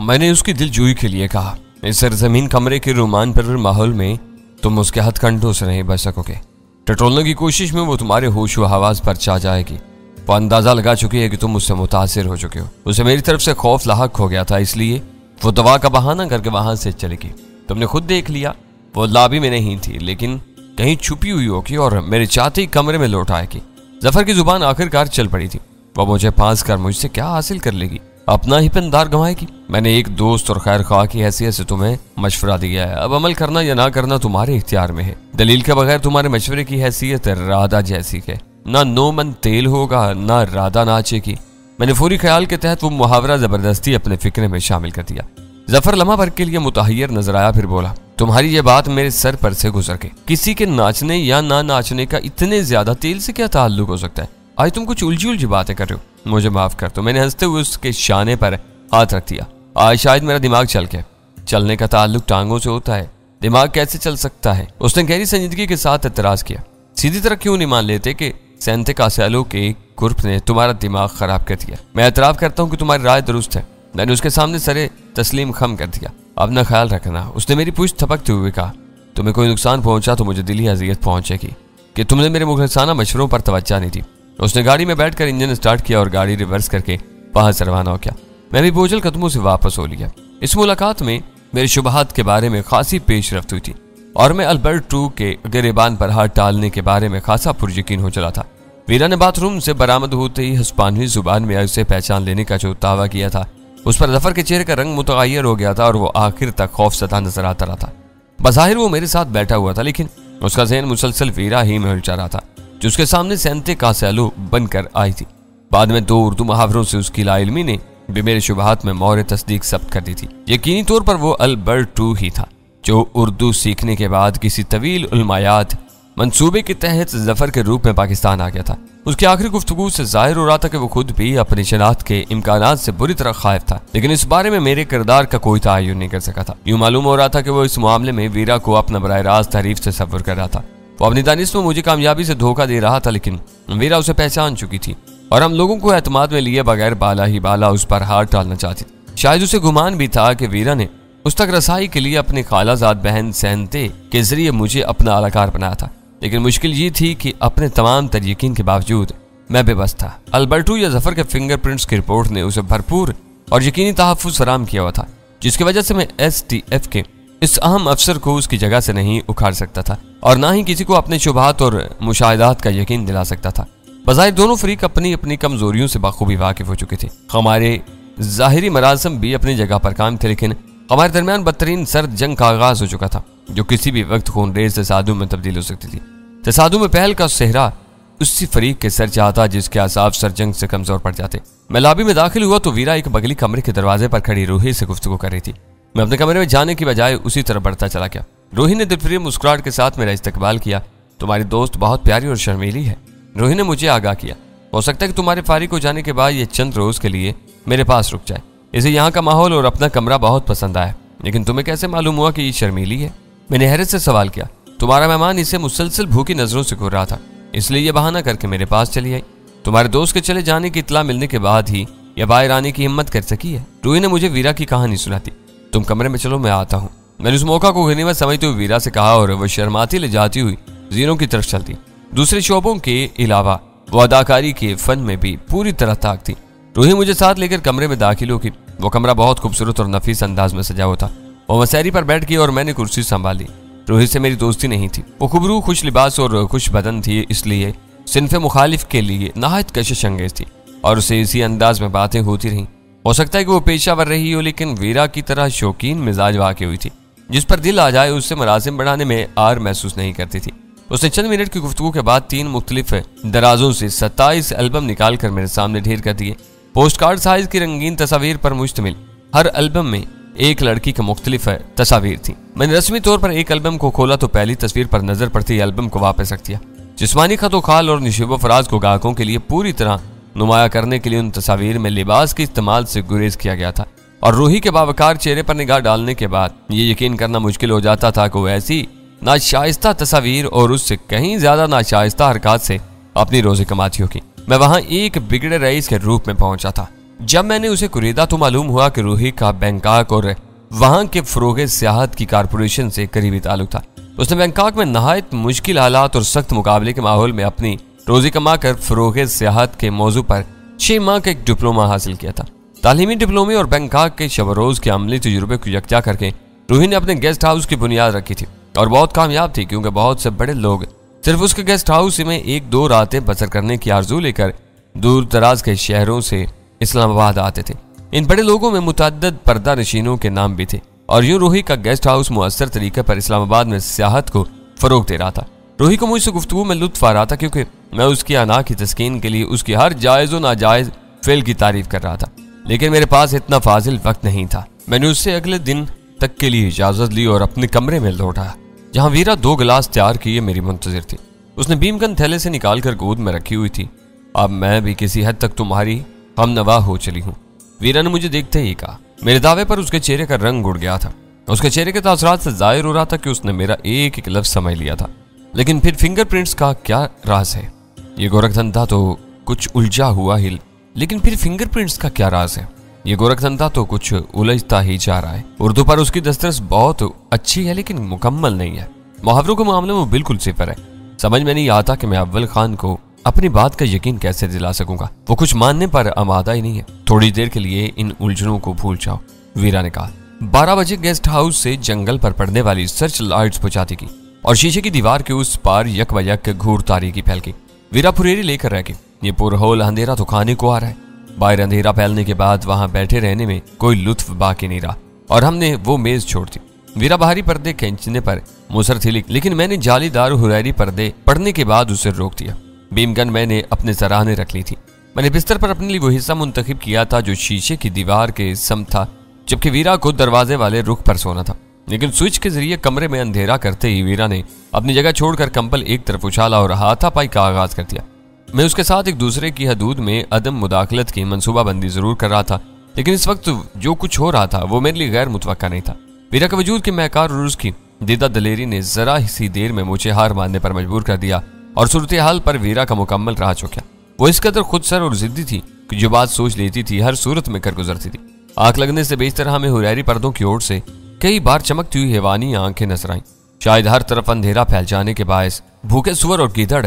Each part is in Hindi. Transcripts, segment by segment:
मैंने उसकी दिलजोई के लिए कहा, इस सरजमीन कमरे के रोमान पर माहौल में तुम उसके हथकंडों से नहीं बच सकोगे। टटोलने की कोशिश में वो तुम्हारे होश व हवास पर छा जाएगी। वो अंदाजा लगा चुकी है कि तुम उससे मुतासिर हो चुके हो। उसे मेरी तरफ से खौफ लाहक हो गया था, इसलिए वो दवा का बहाना करके वहां से चली गई। तुमने खुद देख लिया, वो लॉबी में नहीं थी, लेकिन कहीं छुपी हुई होगी और मेरे चाहते ही कमरे में लौट आएगी। जफर की जुबान आखिरकार चल पड़ी थी। वह मुझे फांस कर मुझसे क्या हासिल कर लेगी? अपना ही पिंदार गंवाएगी। मैंने एक दोस्त और खैर ख्वाह की हैसियत से तुम्हें मशवरा दिया है। अब अमल करना या ना करना तुम्हारे इख्तियार में है। दलील के बगैर तुम्हारे मशवरे की हैसियत राधा जैसी है। ना नो मन तेल होगा, ना राधा नाचेगी। मैंने फौरी ख्याल के तहत वो मुहावरा जबरदस्ती अपने फिक्रे में शामिल कर दिया। जफर लम्हा भर के लिए मुतहय्यर नजर आया, फिर बोला, तुम्हारी ये बात मेरे सर पर से गुजर के किसी के नाचने या ना नाचने का इतने ज्यादा तेल से क्या ताल्लुक हो सकता है? आज तुम कुछ उलझी उलझी बातें कर रहे हो। मुझे माफ कर दो। मैंने हंसते हुए उसके शाने पर हाथ रख दिया। आज शायद मेरा दिमाग चल गया। चलने का ताल्लुक टांगों से होता है, दिमाग कैसे चल सकता है? उसने गहरी संजीदगी के साथ एतराज किया। सीधी तरह क्यों नहीं मान लेते कि सैंते कासेलो के ग्रुप ने तुम्हारा दिमाग खराब कर दिया? मैं एतराफ करता हूँ कि तुम्हारी राय दुरुस्त है। मैंने उसके सामने सरे तस्लीम खम कर दिया। अपना ख्याल रखना। उसने मेरी पूछ थपकते हुए कहा, तुम्हें कोई नुकसान पहुंचा तो मुझे दिली अजियत पहुंचेगी कि तुमने मेरे मुखलसाना मशवरों पर तवज्जो नहीं दी। उसने गाड़ी में बैठकर इंजन स्टार्ट किया और गाड़ी रिवर्स करके वहां से रवाना हो गया। मैं भी बोझल कदमों से वापस हो लिया। इस मुलाकात में मेरे शुबहात के बारे में खासी पेशरफ्त हुई थी और मैं अल्बर्ट टू के गिरेबान पर हाथ डालने के बारे में खासा पुरयकीन हो चला था। वीरा ने बाथरूम से बरामद होते ही हिस्पानवी जुबान में उसे पहचान लेने का जो दावा किया था, उस पर जफर के चेहरे का रंग मुतगय्यर हो गया था और वो आखिर तक खौफजदा नजर आता रहा था। बज़ाहिर वो मेरे साथ बैठा हुआ था, लेकिन उसका ज़हन मुसलसल वीरा ही में उलझा रहा था जो उसके सामने सैंते कासेलो बनकर आई थी। बाद में 2 उर्दू मुहावरों से उसकी लाइल्मी ने भी मेरे शुबहात में मोहर तस्दीक सब्त कर दी थी। यकीनी तौर पर वो अल्बर्ट टू ही था जो उर्दू सीखने के बाद किसी तवील उलमायात मंसूबे के तहत जफर के रूप में पाकिस्तान आ गया था। उसकी आखिरी गुफ्तगू से जाहिर हो रहा था कि वो खुद भी अपनी शनाख्त के इम्कानात से बुरी तरह खायफ था, लेकिन इस बारे में मेरे किरदार का कोई तयन नहीं कर सका था। यूं मालूम हो रहा था कि वो इस मामले में वीरा को अपना बराह रास्त तारीफ से तसव्वुर कर रहा था। वो अपनी दानिश में मुझे कामयाबी से धोखा दे रहा था, लेकिन वीरा उसे पहचान चुकी थी और हम लोगों को एतमाद में लिए बगैर बाला ही बाला उस पर हाथ डालना चाहती थी। शायद उसे गुमान भी था कि वीरा ने उस तक रसाई के लिए अपनी खालाजाद बहन सैंते के जरिए मुझे अपना अलाकार बनाया था, लेकिन मुश्किल ये थी कि अपने तमाम तर यकीन के बावजूद मैं बेबस था। अल्बर्टू या जफर के फिंगरप्रिंट्स की रिपोर्ट ने उसे भरपूर और यकीनी तहफ़्फ़ुज़ फराहम किया हुआ था, जिसकी वजह से मैं STF के इस अहम अफसर को उसकी जगह से नहीं उखाड़ सकता था और ना ही किसी को अपने शुबहात और मुशाहिदात का यकीन दिला सकता था। बज़ाहिर दोनों फरीक अपनी अपनी कमजोरियों से बखूबी वाकिफ हो चुके थे। हमारे ज़ाहिरी मरासम भी अपनी जगह पर काम थे, लेकिन हमारे दरमियान बदतरीन सर्द जंग का आगाज हो चुका था जो किसी भी वक्त खूनरेज़ तसादुम में तब्दील हो सकती थी। तसादुम में पहल का सेहरा उसी फरीक के सर जाता जिसके आसाब सर जंग से कमजोर पड़ जाते। मैं लॉबी में दाखिल हुआ तो वीरा एक बगली कमरे के दरवाजे पर खड़ी रूही से गुफ्तगू कर रही थी। मैं अपने कमरे में जाने की बजाय उसी तरफ बढ़ता चला गया। रूही ने दिलफरेब मुस्कुराहट के साथ मेरा इस्तकबाल किया। तुम्हारी दोस्त बहुत प्यारी और शर्मीली है, रूही ने मुझे आगाह किया। हो सकता है कि तुम्हारे फारिग हो जाने के बाद ये चंद रोज के लिए मेरे पास रुक जाए। इसे यहाँ का माहौल और अपना कमरा बहुत पसंद आया, लेकिन तुम्हें कैसे मालूम हुआ कि ये शर्मीली है? मैंने हैरत से सवाल किया। तुम्हारा मेहमान इसे मुसलसल भूखी नजरों से घूर रहा था, इसलिए ये बहाना करके मेरे पास चली आई। तुम्हारे दोस्त के चले जाने की इत्तला मिलने के बाद ही यह बाहर आने की हिम्मत कर सकी है। रूही ने मुझे वीरा की कहानी सुनाती। तुम कमरे में चलो, मैं आता हूँ। मैंने उस मौका को गनीमत समझते हुए वीरा से कहा और वह शर्माती ले जाती हुई जीरों की तरफ चलती। दूसरे शोबों के अलावा वो अदाकारी के फन में भी पूरी तरह ताक थी। रूही मुझे साथ लेकर कमरे में दाखिल होगी। वो कमरा बहुत खूबसूरत और नफीस अंदाज में सजा हुआ था। वो मसैरी पर बैठ गई और मैंने कुर्सी संभाली। रूही से मेरी दोस्ती नहीं थी। वो खुबरू खुश लिबास और खुश बदन थी, इसलिए सिन्फ़े मुखालिफ के लिए नहायत कशिश अंगेज थी और उसे इसी अंदाज में बातें होती रहीं। हो सकता है कि वो पेशावर रही हो, लेकिन वीरा की तरह शौकीन मिजाज वाक़ई हुई थी। जिस पर दिल आ जाए उससे मरासिम बढ़ाने में आर महसूस नहीं करती थी। उसने चंद मिनट की गुफ्तगू के बाद 3 मुख्तलिफ दराजों से 27 एल्बम निकाल कर मेरे सामने ढेर कर दिए। पोस्ट कार्ड साइज की रंगीन तस्वीर पर मुश्तमिल हर एल्बम में एक लड़की की मुख्तलिफ तस्वीर थी। मैंने रस्मी तौर पर एक एल्बम को खोला तो पहली तस्वीर पर नजर पड़ती एल्बम को वापस रख दिया। जिस्मानी खतो खाल और निशोब फराज को गाहकों के लिए पूरी तरह नुमाया करने के लिए उन तस्वीर में लिबास के इस्तेमाल से गुरेज किया गया था और रूही के बावकार चेहरे पर निगाह डालने के बाद ये यकीन करना मुश्किल हो जाता था कि वो ऐसी नाशाइस्ता तस्वीर और उससे कहीं ज्यादा नाशाइस्ता हरकत से अपनी रोजी कमाती होगी। मैं वहां एक बिगड़े रईस के रूप में पहुंचा था जब मैंने उसे कुरेदा तो मालूम हुआ कि रूही का बैंकॉक और वहां के फरोगे सियाहत की कारपोरेशन से करीबी ताल्लुक था। उसने बैंकॉक में नहायत मुश्किल हालात और सख्त मुकाबले के माहौल में अपनी रोजी कमाकर फरोगे सियाहत के मौजू पर 6 माह का एक डिप्लोमा हासिल किया था। तालीमी डिप्लोमे और बैंकॉक के शब-रोज के अमली तजुर्बे को यकजा करके रूही ने अपने गेस्ट हाउस की बुनियाद रखी थी और बहुत कामयाब थी, क्योंकि बहुत से बड़े लोग सिर्फ उसके गेस्ट हाउस में 1-2 रातें बसर करने की आरजू लेकर दूर दराज के शहरों से इस्लामाबाद आते थे। इन बड़े लोगों में मुतअद्दिद पर्दा नशीनों के नाम भी थे और यूं रूही का गेस्ट हाउस मुअस्सर तरीके पर इस्लामाबाद में सियाहत को फरोग दे रहा था। रूही को मुझसे गुफ्तगू में लुत्फ आ रहा था, क्योंकि मैं उसकी अना की तस्कीन के लिए उसकी हर जायज़ व नाजायज़ फेल की तारीफ कर रहा था, लेकिन मेरे पास इतना फाजिल वक्त नहीं था। मैंने उससे अगले दिन तक के लिए इजाज़त ली और अपने कमरे में लौटा, जहाँ वीरा 2 गिलास तैयार किए मेरी मुंतजिर थी। उसने बीमगन थैले से निकाल कर गोद में रखी हुई थी। अब मैं भी किसी हद तक तुम्हारी हमनवा हो चली हूँ, वीरा ने मुझे देखते ही कहा। मेरे दावे पर उसके चेहरे का रंग उड़ गया था। उसके चेहरे के तासरात से जाहिर हो रहा था कि उसने मेरा एक एक लफ्ज समझ लिया था। लेकिन फिर फिंगरप्रिंट्स का क्या राज है? ये गोरखधंधा तो कुछ उलझा हुआ ही, लेकिन फिर फिंगरप्रिंट्स का क्या राज है? ये गोरखधंधा तो कुछ उलझता ही जा रहा है। उर्दू पर उसकी दस्तरस बहुत अच्छी है, लेकिन मुकम्मल नहीं है। मुहावरों के मामले में बिल्कुल सिफर है। समझ में नहीं आता कि मैं अव्वल खान को अपनी बात का यकीन कैसे दिला सकूंगा। वो कुछ मानने पर आमादा ही नहीं है। थोड़ी देर के लिए इन उलझनों को भूल जाओ, वीरा ने कहा। 12 बजे गेस्ट हाउस से जंगल पर पड़ने वाली सर्च लाइट्स बुझाती की और शीशे की दीवार के उस पार यक बयक घूर तारीकी फैल गई। वीरा फुरेरी लेकर रह गई। ये पुरहोल अंधेरा तो खाने को आ रहा है। बाहर अंधेरा फैलने के बाद वहां बैठे रहने में कोई लुत्फ बाकी नहीं रहा और हमने वो मेज छोड़ दी। वीरा बाहरी पर्दे खींचने पर मुसर थी, लेकिन मैंने जालीदार हुरैरी पर्दे पड़ने के बाद उसे रोक दिया। बीमगन मैंने अपने सराहने रख ली थी। मैंने बिस्तर पर अपने लिए वो हिस्सा मुंतखब किया था जो शीशे की दीवार के सम था, जबकि वीरा को दरवाजे वाले रुख पर सोना था। लेकिन स्विच के जरिए कमरे में अंधेरा करते ही वीरा ने अपनी जगह छोड़कर कंबल एक तरफ उछाला और हाथापाई का आगाज कर दिया। मैं उसके साथ एक दूसरे की हदूद में अदम मुदाखलत की मंसूबाबंदी जरूर कर रहा था, लेकिन इस वक्त जो कुछ हो रहा था वो मेरे लिए गैर मुतवक्का नहीं था। वीरा के वजूद के महकार और उसकी दीदा दलेरी ने जरा सी देर में मुझे हार मानने पर मजबूर कर दिया और सूरत हाल पर वीरा का मुकम्मल राह चुका। वो इस कदर खुदसर और जिद्दी थी कि जो बात सोच लेती थी हर सूरत में कर गुजरती थी। आंख लगने से बेशतर हमें हुरैरी पर्दों की ओर से कई बार चमकती हुई हैवानी आंखें नजर आईं। शायद हर तरफ अंधेरा फैल जाने के बायस भूखे सुअर और गीदड़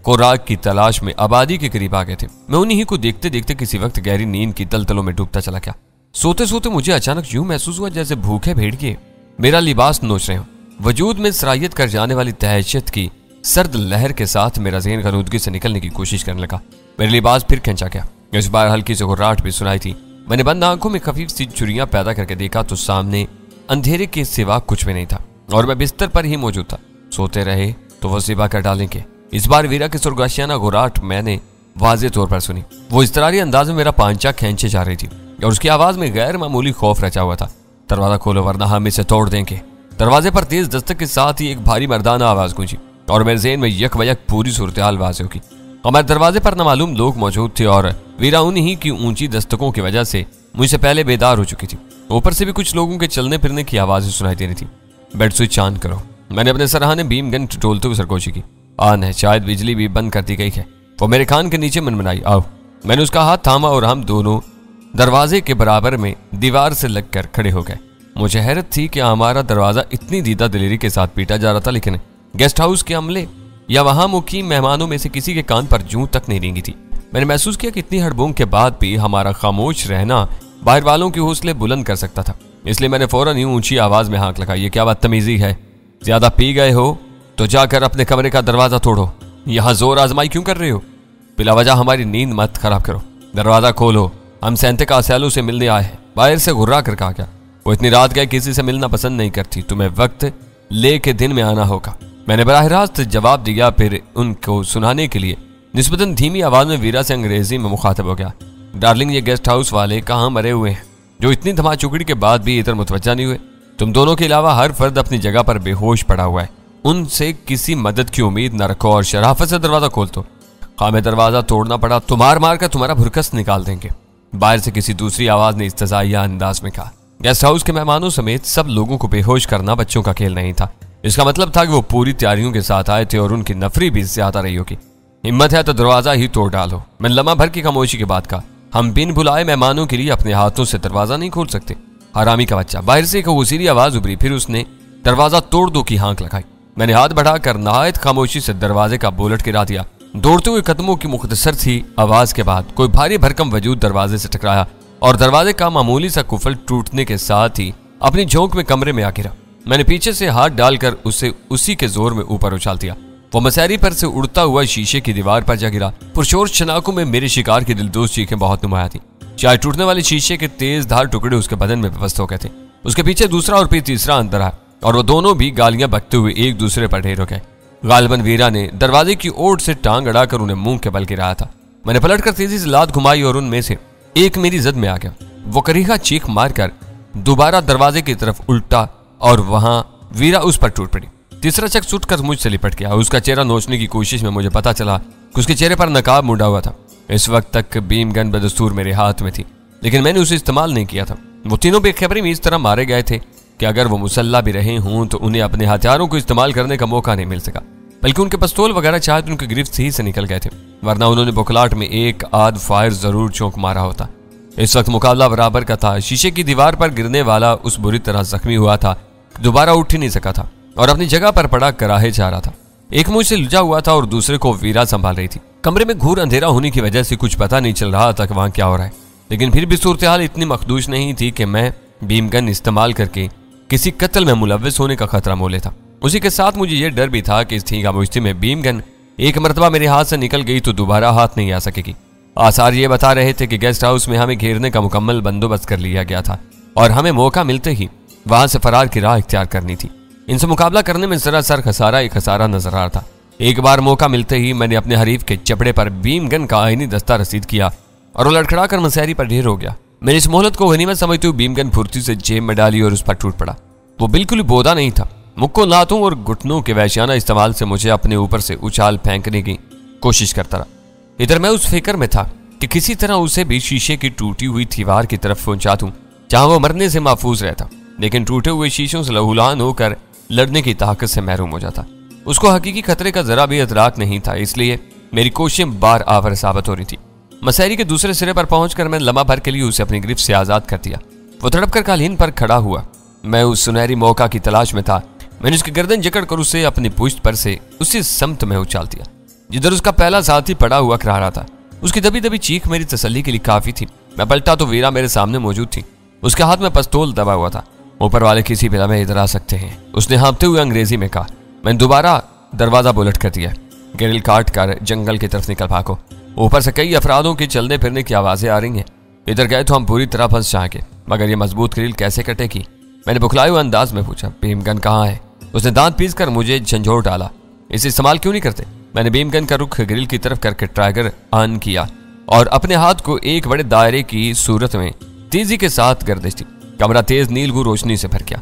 खुराक की तलाश में आबादी के करीब आ गए थे। मैं उन्हीं को देखते देखते किसी वक्त गहरी नींद की तलतलों में डूबता चला गया। सोते सोते मुझे अचानक यूं महसूस हुआ जैसे भूखे भेड़िए मेरा लिबास नोच रहे हो। वजूद में सरायत कर जाने वाली तहशत की सर्द लहर के साथ मेरा ज़हन गनूदगी से निकलने की कोशिश करने लगा। मेरे लिबास फिर खींचा गया। इस बार हल्की से घुर्राहट भी सुनाई थी। मैंने बंद आंखों में खफीफ सी चुरियां पैदा करके देखा तो सामने अंधेरे के सिवा कुछ भी नहीं था और मैं बिस्तर पर ही मौजूद था। सोते रहे तो वो सिवा कर डालेंगे। इस बार वीरा की सुरगाशियाना घुर्राहट मैंने वाज़े तौर पर सुनी। वो इस्तरारी अंदाज में मेरा पांचा खींचे जा रही थी और उसकी आवाज में गैर मामूली खौफ रचा हुआ था। दरवाजा खोलो वरना हम इसे तोड़ देंगे। दरवाजे पर तेज दस्तक के साथ ही एक भारी मर्दाना आवाज गूंजी और मेरे ज़हन में यक बयक पूरी सूरत हाल वाज़ेह होगी। हमारे दरवाजे पर नामालूम लोग मौजूद थे और वीरा उन्हीं की ऊंची दस्तकों की वजह से मुझसे पहले बेदार हो चुकी थी। ऊपर से भी कुछ लोगों के चलने फिरने की आवाजें सुनाई दे रही थी। बेड स्विच ऑन करो। मैंने अपने सराहने बीम गन टटोलते हुए सरगोशी की। ऑन है, शायद बिजली भी बंद कर दी गई है। वो मेरे कान के नीचे मनमनाई। आओ। मैंने उसका हाथ थामा और हम दोनों दरवाजे के बराबर में दीवार से लगकर खड़े हो गए। मुझे हैरत थी कि हमारा दरवाजा इतनी दीदा दिलेरी के साथ पीटा जा रहा था, लेकिन गेस्ट हाउस के अमले या वहां मुकीम मेहमानों में से किसी के कान पर जूं तक नहीं रेंगी थी। मैंने महसूस किया कि इतनी हड़बोंग के बाद भी हमारा खामोश रहना बाहर वालों के हौसले बुलंद कर सकता था। इसलिए मैंने फौरन यूं ऊंची आवाज में हाँक लगाई। ये क्या बदतमीजी है? ज्यादा पी गए हो तो जाकर अपने कमरे का दरवाजा तोड़ो। यहाँ जोर आजमाई क्यों कर रहे हो? बिला वजह हमारी नींद मत खराब करो। दरवाजा खोलो, हम सैंतिका सैलू से मिलने आए हैं। बाहर से घुर्रा कर कहा। क्या वो इतनी रात गए किसी से मिलना पसंद नहीं करती? तुम्हें वक्त लेके दिन में आना होगा। मैंने बराह रास्त जवाब दिया। फिर उनको सुनाने के लिए निस्बतन धीमी आवाज में वीरा से अंग्रेजी में मुखातब हो गया। डार्लिंग, ये गेस्ट हाउस वाले कहाँ मरे हुए हैं जो इतनी धमाचुकड़ी के बाद भी इधर मुतवज्जा नहीं हुए? तुम दोनों के अलावा हर फर्द अपनी जगह पर बेहोश पड़ा हुआ है। उनसे किसी मदद की उम्मीद न रखो और शराफत से दरवाजा खोल दो। हमें दरवाजा तोड़ना पड़ा तो मार मार कर तुम्हारा भुरकस निकाल देंगे। बाहर से किसी दूसरी आवाज ने इस्तज़ाइया अंदाज में कहा। गेस्ट हाउस के मेहमानों समेत सब लोगों को बेहोश करना बच्चों का खेल नहीं था। इसका मतलब था कि वो पूरी तैयारियों के साथ आए थे और उनकी नफरी भी ज्यादा रही होगी। हिम्मत है तो दरवाजा ही तोड़ डालो। मैंने लम्हा भर की खामोशी के बाद कहा। हम बिन बुलाए मेहमानों के लिए अपने हाथों से दरवाजा नहीं खोल सकते। हरामी का बच्चा। बाहर से एक हुसीरी आवाज उभरी, फिर उसने दरवाजा तोड़ दो की हाँक लगाई। मैंने हाथ बढ़ाकर नहायत खामोशी से दरवाजे का बोलट गिरा दिया। दौड़ते हुए कदमों की मुख्तसर सी आवाज के बाद कोई भारी भरकम वजूद दरवाजे से टकराया और दरवाजे का मामूली सा कुफल टूटने के साथ ही अपनी झोंक में कमरे में आ गिरा। मैंने पीछे से हाथ डालकर उसे उसी के जोर में ऊपर उछाल दिया। वो मसैरी पर से उड़ता हुआ शीशे की दीवार पर जा गिरा। पुरशोर शनाकों में मेरे शिकार की दिलदोज चीखें बहुत नुमाया थी। चाहे टूटने वाले शीशे के तेज धार टुकड़े उसके बदन में व्यवस्थ हो गए थे। उसके पीछे दूसरा और फिर तीसरा अंदर आया और वो दोनों भी गालियां बकते हुए एक दूसरे पर ढेर हो गए। गालिबन वीरा ने दरवाजे की ओट से टांग अड़ाकर उन्हें मुंह के बल गिराया था। मैंने पलटकर तेजी से लात घुमाई और उनमें से एक मेरी जद में आ गया। वो करीहा चीख मारकर दोबारा दरवाजे की तरफ उल्टा और वहां वीरा उस पर टूट पड़ी। तीसरा शख्स उठकर मुझसे लिपट गया। उसका चेहरा नोचने की कोशिश में मुझे पता चला कि उसके चेहरे पर नकाब मुड़ा हुआ था। इस वक्त तक बीम गन बदस्तूर मेरे हाथ में थी, लेकिन मैंने उसे इस्तेमाल नहीं किया था। वो तीनों बेखबरी में इस तरह मारे गए थे कि अगर वो मुसल्ला भी रहे हों तो उन्हें अपने हथियारों को इस्तेमाल करने का मौका नहीं मिल सका, बल्कि उनके पिस्तौल वगैरह शायद उनकी गिरफ्त ही से निकल गए थे, वरना उन्होंने बुखलाहट में एक आध फायर जरूर चौंक मारा होता। इस वक्त मुकाबला बराबर का था। शीशे की दीवार पर गिरने वाला उस बुरी तरह जख्मी हुआ था, दोबारा उठ ही नहीं सका था और अपनी जगह पर पड़ा कराहे जा रहा था। एक मुंह से लुझा हुआ था और दूसरे को वीरा संभाल रही थी। कमरे में घूर अंधेरा होने की वजह से कुछ पता नहीं चल रहा था कि वहां क्या हो रहा है, लेकिन फिर भी सूरत हाल इतनी मखदूश नहीं थी कि मैं बीमगन इस्तेमाल करके किसी कत्ल में मुलव्विस होने का खतरा मोले था। उसी के साथ मुझे यह डर भी था कि इस थीगा मुश्ती में बीमगन एक मरतबा मेरे हाथ से निकल गई तो दोबारा हाथ नहीं आ सकेगी। आसार ये बता रहे थे कि गेस्ट हाउस में हमें घेरने का मुकम्मल बंदोबस्त कर लिया गया था और हमें मौका मिलते ही वहां से फरार की राह इख्तियार करनी थी। इनसे मुकाबला करने में सरासर खसारा ही खसारा नजर आ रहा था। एक बार मौका मिलते ही मैंने अपने हरीफ के चपड़े पर बीमगन का आईनी दस्ता रसीद किया और वो लड़खड़ा कर मसैरी पर ढेर हो गया। मैंने इस मोहलत को गनीमत समझते हुए बीमगन फुर्ती से जेब में डाली और उस पर टूट पड़ा। वो बिल्कुल ही बोदा नहीं था। मुक्कों, लातों और घुटनों के वैश्याना इस्तेमाल से मुझे अपने ऊपर से उछाल फेंकने की कोशिश करता रहा। इधर मैं उस फिक्र में था कि किसी तरह उसे भी शीशे की टूटी हुई दीवार की तरफ पहुंचा दूं जहां वो मरने से महफूज रहता, लेकिन टूटे हुए शीशों से लहूलुहान होकर लड़ने की ताकत से महरूम हो जाता। उसको हकीकी खतरे का जरा भी इदराक नहीं था, इसलिए मेरी कोशिशें बार आवर साबित हो रही थी। मसैरी के दूसरे सिरे पर पहुंचकर मैंने लम्हा भर के लिए उसे अपनी गिरफ्त से आजाद कर दिया। वो तड़प कर कालीन पर खड़ा हुआ। मैं उस सुनहरी मौका की तलाश में था। मैंने उसकी गर्दन जकड़ कर उसे अपनी पुश्त पर से उसी समत में उछाल दिया जिधर उसका पहला साथी पड़ा हुआ खड़ा रहा था। उसकी दबी दबी चीख मेरी तसल्ली के लिए काफी थी। मैं पलटा तो वीरा मेरे सामने मौजूद थी। उसके हाथ में पिस्तौल दबा हुआ था। ऊपर वाले किसी भी लम्हे इधर आ सकते हैं, उसने हाँफते हुए अंग्रेजी में कहा। मैंने दोबारा दरवाजा बुलट कर दिया। गिरिल काट कर जंगल की तरफ निकल भागो। ऊपर से कई अफरादों की चलने फिरने की आवाजें आ रही हैं। इधर गए तो हम पूरी तरह फंस जाएंगे, मगर ये मजबूत ग्रिल कैसे कटेगी? मैंने बुखलाए हुए अंदाज में पूछा। बीमगन कहाँ है? उसने दांत पीस कर मुझे झंझोर डाला। इसे इस्तेमाल क्यों नहीं करते? मैंने बीमगन का रुख ग्रिल की तरफ करके ट्राइगर ऑन किया और अपने हाथ को एक बड़े दायरे की सूरत में तेजी के साथ गर्दिश दी। कमरा तेज नीलगू रोशनी से भर गया।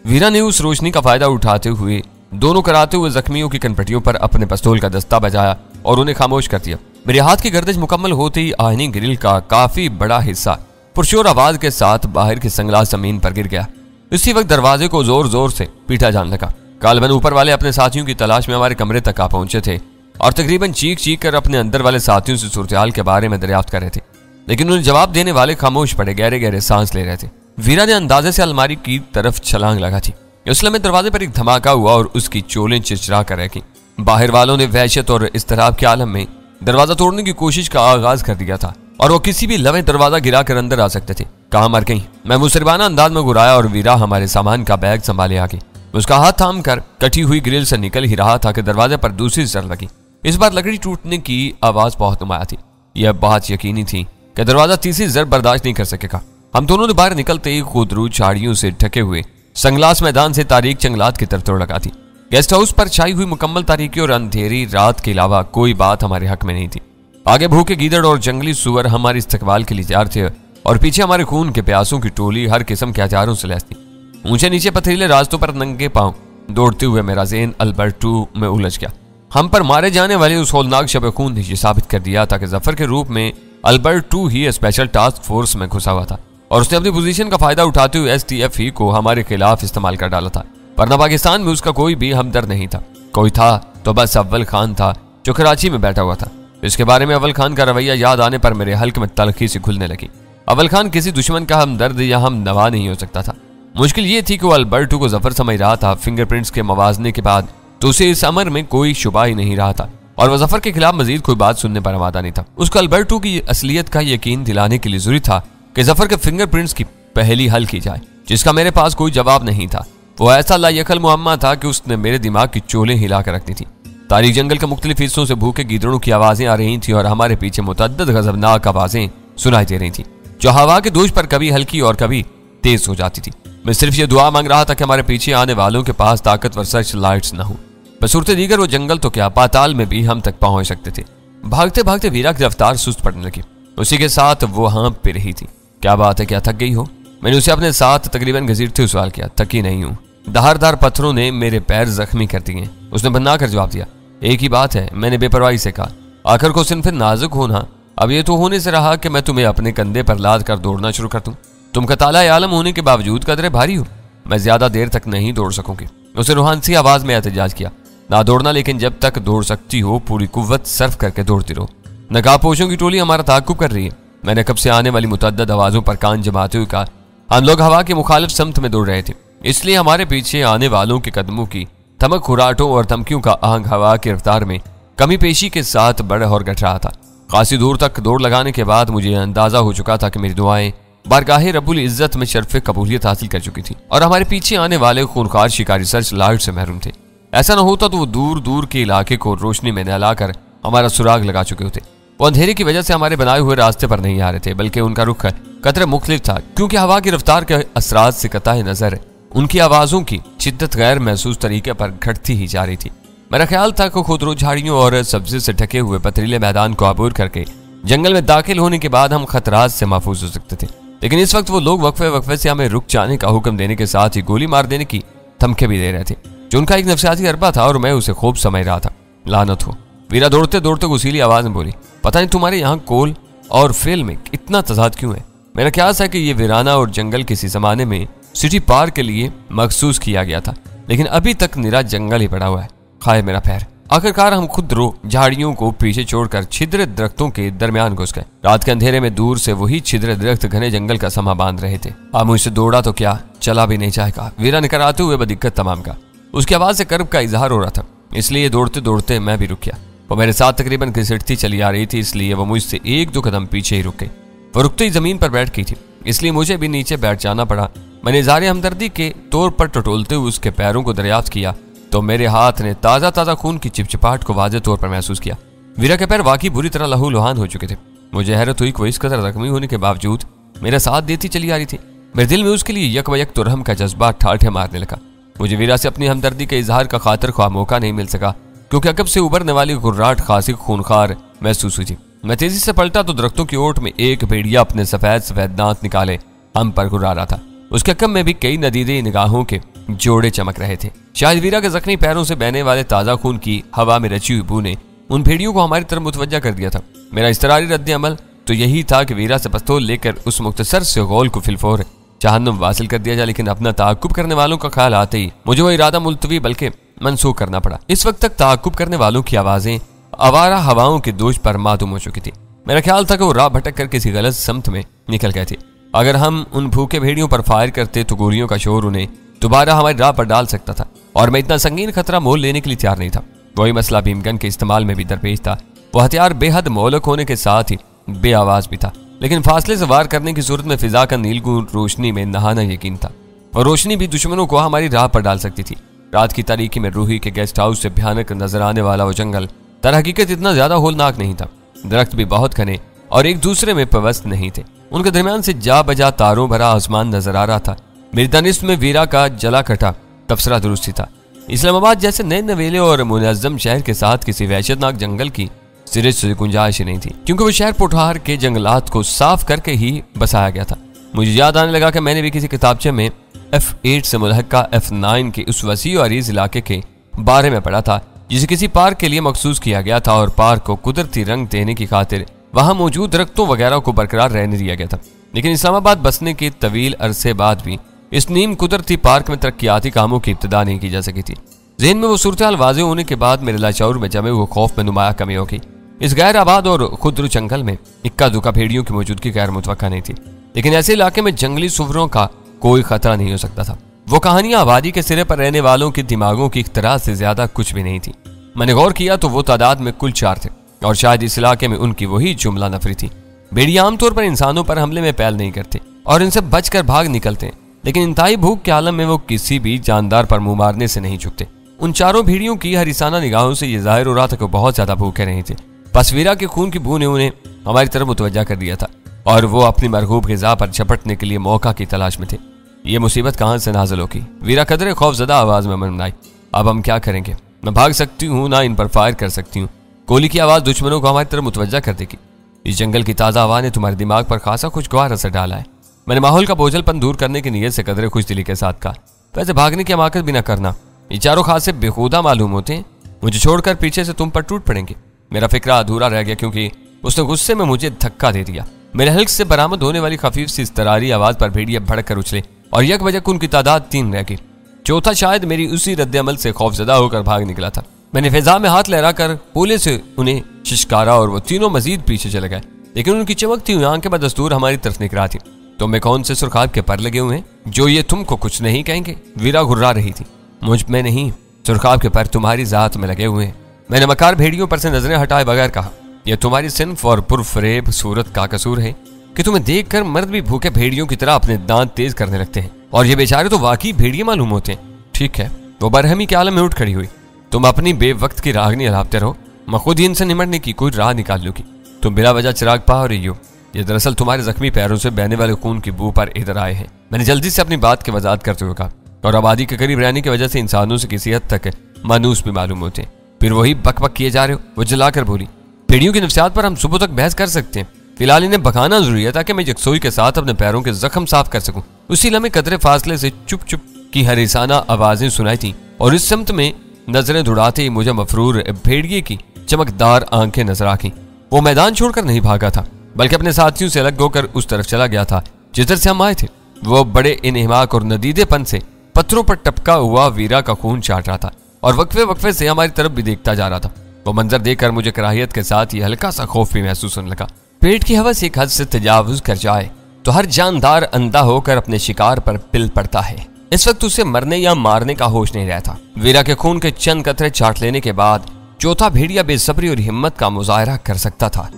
वीरा ने उस रोशनी का फायदा उठाते हुए दोनों कराते हुए जख्मियों की कनपटियों पर अपने पिस्तौल का दस्ता बजाया और उन्हें खामोश कर दिया। मेरे हाथ की गर्दिश मुकम्मल होते ही आहिनी ग्रिल का काफी बड़ा हिस्सा पुरशोर आवाज के साथ बाहर की संगलास जमीन पर गिर गया। इसी वक्त दरवाजे को जोर जोर से पीटा जाने लगा। कालबन ऊपर वाले अपने साथियों की तलाश में हमारे कमरे तक आ पहुंचे थे और तकरीबन चीख चीख कर अपने अंदर वाले साथियों से सूरत-ए-हाल के बारे में दरियाफ्त कर रहे थे, लेकिन उन्हें जवाब देने वाले खामोश पड़े, गहरे गहरे सांस ले रहे थे। वीरा ने अंदाजे से अलमारी की तरफ छलांग लगा थी। उस लम्हे दरवाजे पर एक धमाका हुआ और उसकी चोलें चिरचिरा कर रखी। बाहर वालों ने वहशत और इस्तराब के आलम में दरवाजा तोड़ने की कोशिश का आगाज कर दिया था और वो किसी भी लम्हे दरवाजा गिरा कर अंदर आ सकते थे। कहाँ मर गई? मैं मुसरबाना अंदाज में गुराया और वीरा हमारे सामान का बैग संभाले आगे। उसका हाथ थाम कर कटी हुई ग्रिल से निकल ही रहा था कि दरवाजे पर दूसरी जर लगी। इस बार लकड़ी टूटने की आवाज बहुत नुमाया थी। यह बात यकीनी थी कि दरवाजा तीसरी जर बर्दाश्त नहीं कर सकेगा। हम दोनों ने बाहर निकलते ही खुदरू झाड़ियों से ढके हुए संगलास मैदान से तारीख जंगलात की तरफ दौड़ लगा थी। गेस्ट हाउस पर छाई हुई मुकम्मल तारीकी और अंधेरी रात के अलावा कोई बात हमारे हक में नहीं थी। आगे भूखे गीदड़ और जंगली सुअर हमारे इस्तकबाल के लिए तैयार थे और पीछे हमारे खून के प्यासों की टोली हर किस्म के हथियारों से लैस थी। ऊंचे नीचे पथरीले रास्तों पर नंगे पांव दौड़ते हुए मेरा ज़हन अल्बर्टो में उलझ गया। हम पर मारे जाने वाले उस होलनाक शब खून ने यह साबित कर दिया था कि जफर के रूप में अल्बर्टो ही स्पेशल टास्क फोर्स में घुसा हुआ था और उसने अपनी पोजीशन का फायदा उठाते हुए STF ही को हमारे खिलाफ इस्तेमाल कर डाला था। वरना पाकिस्तान में उसका कोई भी हमदर्द नहीं था। कोई था तो बस अव्वल खान था जो कराची में बैठा हुआ था। इसके बारे में अव्वल खान का रवैया याद आने पर मेरे हल्क में तलखी से खुलने लगी। अव्वल खान किसी दुश्मन का हमदर्द या हम नवा नहीं हो सकता था। मुश्किल ये थी कि वो अल्बर्टो को जफर समझ रहा था। फिंगरप्रिंट्स के मवाजने के बाद तो उसे इस अमर में कोई शुबा ही नहीं रहा था और वह जफर के खिलाफ मजीद कोई बात सुनने पर आमादा नहीं था। उसको अल्बर्टो की असलियत का यकीन दिलाने के लिए जरूरी था कि जफर के फिंगरप्रिंट्स की पहली हल की जाए, जिसका मेरे पास कोई जवाब नहीं था। वो ऐसा लायकल मुअम्मा था कि उसने मेरे दिमाग की चोलें हिला कर रखनी थी। तारीख जंगल के मुख्तलिफ हिस्सों से भूखे गीदड़ों की आवाजें आ रही थी और हमारे पीछे मुतअद्दिद गजबनाक आवाजें सुनाई दे रही थी, जो हवा के दोष पर कभी हल्की और कभी तेज हो जाती थी। मैं सिर्फ ये दुआ मांग रहा था कि हमारे पीछे आने वालों के पास ताकतवर सर्च लाइट्स न हो। बसूरत दीगर वो जंगल तो क्या, पाताल में भी हम तक पहुंच सकते थे। भागते भागते वीरा की रफ्तार सुस्त पड़ने लगी। उसी के साथ वो हाँप पे रही थी। क्या बात है, क्या थक गई हो? मैंने उसे अपने साथ तकरीबन घसीटते हुए सवाल किया। थकी नहीं हूँ, धारदार पत्थरों ने मेरे पैर जख्मी कर दिए। उसने बन्ना कर जवाब दिया। एक ही बात है, मैंने बेपरवाही से कहा। आखिर को सिर्फ नाजुक होना। अब ये तो होने से रहा कि मैं तुम्हें अपने कंधे पर लाद कर दौड़ना शुरू कर दूं। तुम कताला आलम होने के बावजूद कदरे भारी हो। मैं ज्यादा देर तक नहीं दौड़ सकूंगी। उसे रूहानी आवाज में एहतजाज किया। ना दौड़ना, लेकिन जब तक दौड़ सकती हो पूरी कुव्वत सर्फ करके दौड़ती रहो। नकाबपोशों की टोली हमारा ताक़ुब कर रही है। मैंने कब से आने वाली मुतअद्दिद आवाजों पर कान जमाते हुए कहा। हम लोग हवा के मुखालिफ समत में दौड़ रहे थे, इसलिए हमारे पीछे आने वालों के कदमों की थमक, खुराटों और धमकियों का आहंग हवा की रफ्तार में कमी पेशी के साथ बढ़ और घट रहा था। खासी दूर तक दौड़ लगाने के बाद मुझे अंदाजा हो चुका था कि मेरी दुआएं बारगाहे रब्बुल इज्जत में शर्फ कबूलियत हासिल कर चुकी थी और हमारे पीछे आने वाले खूनखार शिकारी सर्च लाइट से महरूम थे। ऐसा न होता तो वो दूर दूर के इलाके को रोशनी में नहलाकर हमारा सुराग लगा चुके होते। वो अंधेरे की वजह से हमारे बनाए हुए रास्ते पर नहीं आ रहे थे, बल्कि उनका रुख कतरे मुख्तलिफ था, क्योंकि हवा की रफ्तार के असरात से कताए नजर उनकी आवाजों की शिद्दत गैर महसूस तरीके पर घटती ही जा रही थी। मेरा ख्याल था कि खुदरो झाड़ियों और सब्जी से ढके हुए पथरीले मैदान को आबूर करके जंगल में दाखिल होने के बाद हम खतरात से महफूज हो सकते थे। लेकिन इस वक्त वो लोग वक्फे वक्फे से हमें रुक जाने का हुक्म देने के साथ ही गोली मार देने की धमके भी दे रहे थे, जो उनका एक नफसियाती अरबा था और मैं उसे खूब समझ रहा था। लानत हो। वीरा दौड़ते दौड़ते गुसीली आवाज में बोली। पता नहीं तुम्हारे यहाँ कोल और फेल में इतना तजाद क्यों है? मेरा ख्याल है कि ये वीराना और जंगल किसी जमाने में सिटी पार के लिए मखसूस किया गया था, लेकिन अभी तक निरा जंगल ही पड़ा हुआ है। खाए मेरा पैर। आखिरकार हम खुद रो झाड़ियों को पीछे छोड़कर छिद्र दरख्तों के दरमियान घुस गए। रात के अंधेरे में दूर से वही छिद्र दरख्त घने जंगल का समा बांध रहे थे। अब मुझसे दौड़ा तो क्या, चला भी नहीं जाएगा। वीरा ने कराते हुए बदिक्कत तमाम का। उसकी आवाज से कर्ब का इजहार हो रहा था, इसलिए दौड़ते दौड़ते मैं भी रुक गया। वो मेरे साथ तकरीबन घिसटती चली आ रही थी, इसलिए वो मुझसे एक दो कदम पीछे ही रुक गई। वो रुकते ही जमीन पर बैठ गई थी, इसलिए मुझे भी नीचे बैठ जाना पड़ा। मैंने इज़हार हमदर्दी के तौर पर टटोलते हुए उसके पैरों को दरियाफ्त किया तो मेरे हाथ ने ताज़ा ताज़ा खून की चिपचिपाहट को वाज़ेह तौर पर महसूस किया। वीरा के पैर वाकई बुरी तरह लहू लुहान हो चुके थे। मुझे हैरत हुई कि वो इस कदर जख्मी होने के बावजूद मेरा साथ देती चली आ रही थी। मेरे दिल में उसके लिए यक व यक तुरहम का जज्बा ठाठे मारने लगा। मुझे वीरा से अपनी हमदर्दी के इजहार का खातिर ख्वाह मौका नहीं मिल सका, क्योंकि अकब से उभरने वाली गुर्राट खासी खूनखार महसूस हुई थी। मैं तेजी से पलटा तो दरख्तों की ओट में एक भेड़िया अपने सफेद सफेद दांत निकाले हम पर गुर्रा रहा था। उसके अकब में भी कई नदीदे निगाहों के जोड़े चमक रहे थे। शायद वीरा के जख्मी पैरों से बहने वाले ताज़ा खून की हवा में रची हुई बू ने उन भेड़ियों को हमारी तरफ मुतवज्जा कर दिया था। मेरा इस्तरारी रद्द अमल तो यही था कि वीरा से पिस्तौल लेकर उस मुख्तसर से गौल को फिलफौर जहन्नुम वासिल कर दिया जाए, लेकिन अपना ताक़ुब करने वालों का ख्याल आते ही मुझे वो इरादा मुलतवी बल्कि मनसूख करना पड़ा। इस वक्त तक ताक़ुब करने वालों की आवाज़ें आवारा हवाओं के दोष पर मातूम हो चुकी थी। मेरा ख्याल था कि वो राह भटक कर किसी गलत समत में निकल गए थे। अगर हम उन भूखे भेड़ियों पर फायर करते तो गोलियों का शोर उन्हें दोबारा हमारी राह पर डाल सकता था, और मैं इतना संगीन खतरा मोल लेने के लिए तैयार नहीं था। वही मसला भीमगन के इस्तेमाल में भी दरपेश था। वो हथियार बेहद मोहलक होने के साथ ही बेआवाज भी था, लेकिन फासले से वार करने की सूरत में फिजा का नीलगुण रोशनी में नहाना यकीन था। और रोशनी भी दुश्मनों को हमारी राह पर डाल सकती थी। रात की तारीकी में रूही के गेस्ट हाउस से भयानक नजर आने वाला वो जंगल दर हकीकत इतना ज्यादा होलनाक नहीं था। दरख्त भी बहुत घने और एक दूसरे में पेवस्त नहीं थे। उनके दरमियान से जा बजा तारों भरा आसमान नजर आ रहा था। मेरी दानिश में वीरा का जला कटा तबसरा दुरुस्ती था। इस्लामाबाद जैसे नए नवेले और मुनज़्ज़म शहर के साथ किसी वहशतनाक जंगल की सिरे से गुंजाइश ही नहीं थी, क्योंकि वो शहर पुठार के जंगलात को साफ करके ही बसाया गया था। मुझे याद आने लगा कि मैंने भी किसी किताबचे में F8 से मुल्हका F9 के उस वसी और अरीज इलाके के बारे में पढ़ा था, जिसे किसी पार्क के लिए मखसूस किया गया था और पार्क को कुदरती रंग देने की खातिर वहां मौजूद दरख्तों वगैरह को बरकरार रहने दिया गया था। लेकिन इस्लामाबाद बसने के तवील अरसे बाद भी इस नीम कुदरती पार्क में तरक्याती कामों की इब्तिदा नहीं की जा सकी थी। ज़हन में वो सूरत हाल वाज़ेह होने के बाद मेरे लाशऊर में जमे हुए खौफ में नुमाया कमी हो गई। इस गैर आबाद और खुदरू जंगल में इक्का दुक्का भेड़ियों की मौजूदगी गैर मुतवक्का नहीं थी, लेकिन ऐसे इलाके में जंगली सुवरों का कोई खतरा नहीं हो सकता था। वो कहानियां आबादी के सिरे पर रहने वालों के दिमागों की इख्तरा से ज्यादा कुछ भी नहीं थी। मैंने गौर किया तो वो तादाद में कुल 4 थे और शायद इस इलाके में उनकी वही जुमला नफरी थी। भेड़िया आमतौर पर इंसानों पर हमले में पहल नहीं करते और इनसे बचकर भाग निकलते हैं, लेकिन इंतहाई भूख के आलम में वो किसी भी जानदार पर मुंह मारने से नहीं चुकते। उन चारों भेड़ियों की हरिसाना निगाहों से ये जाहिर हो रहा था कि बहुत ज्यादा भूखे नहीं थे। बस वीरा के खून की बू ने उन्हें हमारी तरफ मुतवज्जा कर दिया था और वो अपनी मरगूब ग़िज़ा पर झपटने के लिए मौका की तलाश में थे। ये मुसीबत कहाँ से नाज़िल होगी? वीरा कदरे खौफजदा आवाज में मनमनाई। अब हम क्या करेंगे? न भाग सकती हूँ ना इन पर फायर कर सकती हूँ। गोली की आवाज दुश्मनों को हमारी तरफ मुतवज्जा कर देगी। इस जंगल की ताज़ा हवा ने तुम्हारे दिमाग पर खासा खुशगवार असर डाला है। मैंने माहौल का बोझलपन दूर करने की नीयत से कदरे खुश दिली के साथ कहा। वैसे भागने की हमाकत भी न करना, ये चारों खासे बेखुदा मालूम होते हैं। मुझे छोड़कर पीछे से तुम पर टूट पड़ेंगे। मेरा फिक्रा अधूरा रह गया क्योंकि उसने गुस्से में मुझे धक्का दे दिया। मेरे हल्क से बरामद होने वाली खफीफ सी इस्तरारी आवाज पर भेड़िया भड़क कर उछले और यक बजक उनकी तादाद 3 रह गई। चौथा शायद मेरी उसी रद्द-ए-अमल से खौफजदा होकर भाग निकला था। मैंने फिजा में हाथ लहराकर गोले से उन्हें शिशकारा और वो तीनों मजीद पीछे चले गए, लेकिन उनकी चमकती हुई आंखें बदस्तूर हमारी तरफ निकला थी। तुम में कौन से सुरखाब के पर लगे हुए हैं जो ये तुमको कुछ नहीं कहेंगे? वीरा घुर्रा रही थी। मुझ में नहीं, सुरखाब के पर तुम्हारी जात में लगे हुए हैं। मैंने मकार भेड़ियों पर से नजरें हटाए बगैर कहा। यह तुम्हारी सिन्फ और पुरफरेब सूरत का कसूर है कि तुम्हें देखकर मर्द भी भूखे भेड़ियों की तरह अपने दांत तेज करने लगते हैं और ये बेचारे तो वाकई भेड़िए मालूम होते हैं। ठीक है, वो बरहमी के आलम में उठ खड़ी हुई। तुम अपनी बेवक्त की रागनी हलापते रहो, मैं खुद ही इनसे निमटने की कोई राह निकाल लूंगी। तुम बिला वजह चिराग पा रही हो। ये दरअसल तुम्हारे जख्मी पैरों से बहने वाले खून की बू पर इधर आए हैं। मैंने जल्दी से अपनी बात की वजाहत करते हुए कहा। और आबादी के करीब रहने की वजह से इंसानों से किसी हद तक मानूस भी मालूम होते हैं। फिर वही बक बक किए जा रहे हो? वो जलाकर बोली। भेड़ियों की नफ्सियात पर हम सुबह तक बहस कर सकते हैं, फिलहाल इन्हें भगाना जरूरी है ताकि मैं यकसोई के साथ अपने पैरों के जख्म साफ कर सकूं। उसी लम्हे कदरे फासले से चुप चुप की हरिसाना आवाजें सुनाई थी और इस समत में नजरें दौड़ाते ही मुझे मफरूर भेड़िए की चमकदार आंखें नजर आकी। वो मैदान छोड़कर नहीं भागा था, बल्कि अपने साथियों से अलग होकर उस तरफ चला गया था जिधर से हम आए थे। वो बड़े इन्हिमाक और नदीदेपन से पत्थरों पर टपका हुआ वीरा का खून चाट रहा था और वक्फे वक्फे से हमारी तरफ भी देखता जा रहा था। वो मंजर देखकर मुझे कराहियत के साथ ही हल्का सा खौफ भी महसूस होने लगा। पेट की हवस एक हद से तजावुज कर जाए तो हर जानदार अंधा होकर अपने शिकार पर पिल पड़ता है। इस वक्त उसे मरने या मारने का होश नहीं रहता। वीरा के खून के चंद कतरे चाट लेने के बाद चौथा भेड़िया बेसब्री और हिम्मत का मुजाहरा कर सकता था।